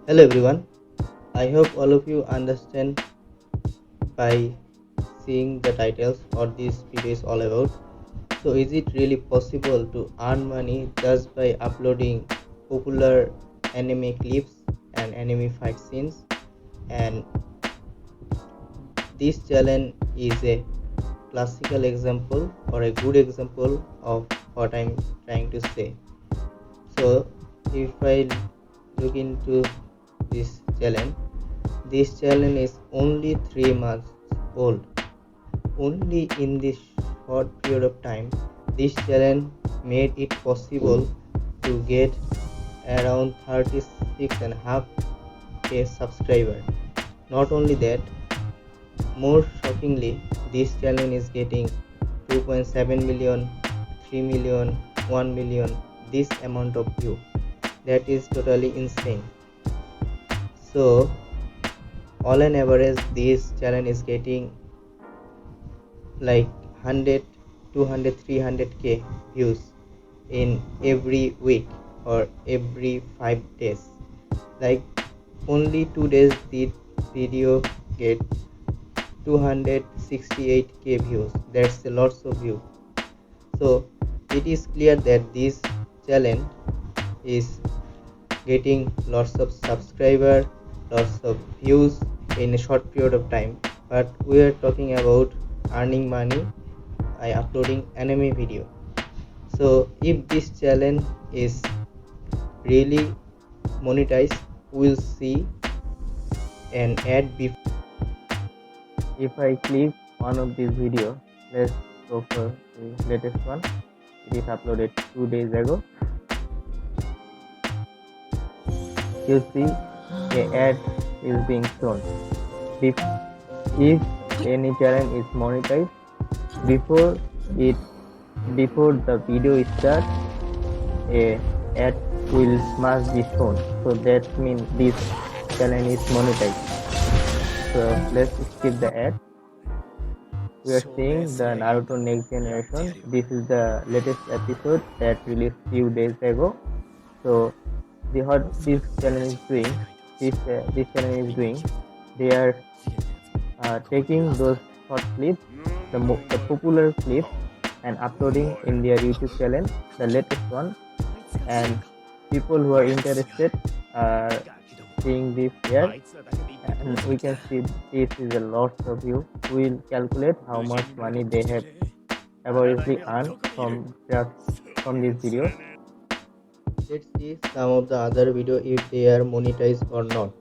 Hello everyone, I hope all of you understand by seeing the titles what this video is all about. So is it really possible to earn money just by uploading popular anime clips and anime fight scenes? And this challenge is a classical example or a good example of what I'm trying to say. So if I look into this challenge is only 3 months old. Only in this short period of time, this challenge made it possible to get around 36.5k subscribers. Not only that, more shockingly, this challenge is getting 2.7 million, 3 million, 1 million, this amount of view. That is totally insane. So, all an average, this challenge is getting like 100, 200, 300k views in every week or every 5 days. Like only 2 days the video get 268k views. That's a lots of views. So it is clear that this challenge is getting lots of subscribers, lots of views in a short period of time. But we are talking about earning money by uploading anime video. So if this challenge is really monetized, we'll see an ad before. If I click one of these videos, let's go for the latest one. It is uploaded 2 days ago. You see a ad is being shown. If any challenge is monetized, before the video starts, a ad must be shown. So that means this challenge is monetized. So let's skip the ad. We are seeing the Naruto Next Generation. This is the latest episode that released few days ago. So what this challenge is doing, this challenge is doing, they are taking those short clips, the popular clips, and uploading in their YouTube channel, the latest one, and people who are interested are seeing this here, and we can see this is a lot of view. We'll calculate how much money they have averagely earned from this video. Let's see some of the other video if they are monetized or not.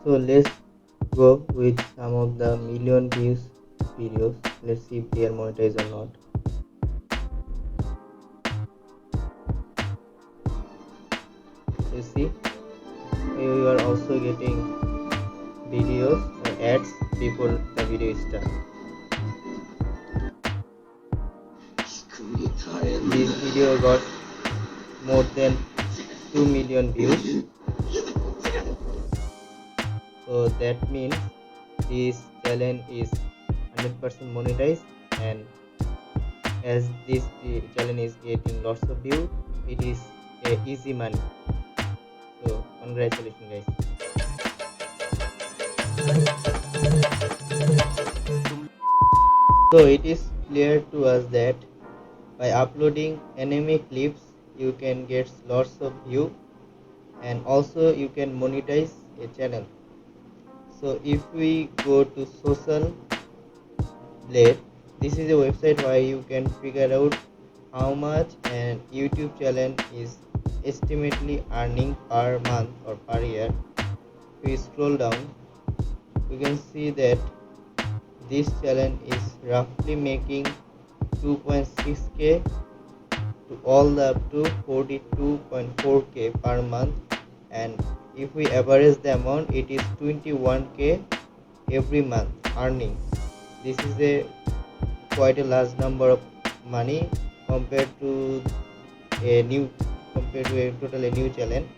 So let's go with some of the million views videos. Let's see if they are monetized or not. You see, you are also getting videos or ads before the video starts. This video got more than 2 million views. So that means this challenge is 100% monetized, and as this challenge is getting lots of views, it is easy money. So congratulations guys. So it is clear to us that by uploading anime clips you can get lots of view, and also you can monetize a channel. So if we go to Social Blade, this is a website where you can figure out how much an YouTube channel is estimately earning per month or per year. If we scroll down, we can see that this channel is roughly making 2.6k to all the up to 42.4k per month, and if we average the amount, it is 21k every month earning. This is a quite a large number of money compared to a totally new challenge.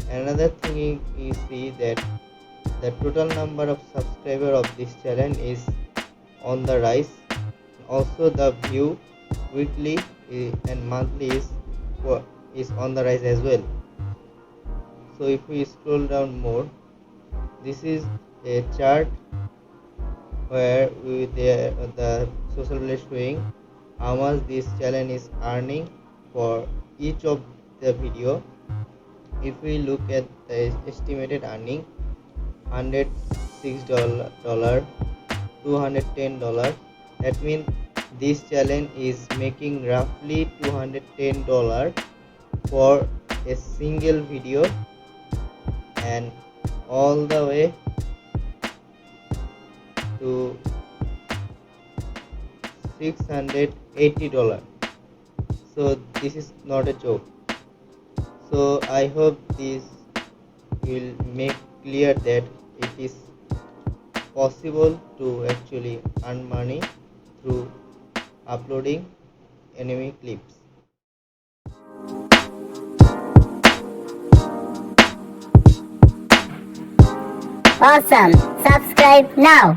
Another thing is see that the total number of subscribers of this challenge is on the rise. Also the view weekly and monthly is on the rise as well. So if we scroll down more, this is a chart where the social media showing how much this channel is earning for each of the video. If we look at the estimated earning, $106, $210, that means this challenge is making roughly $210 for a single video, and all the way to $680. So this is not a joke. So I hope this will make clear that it is possible to actually earn money through uploading anime clips. Awesome. Subscribe now.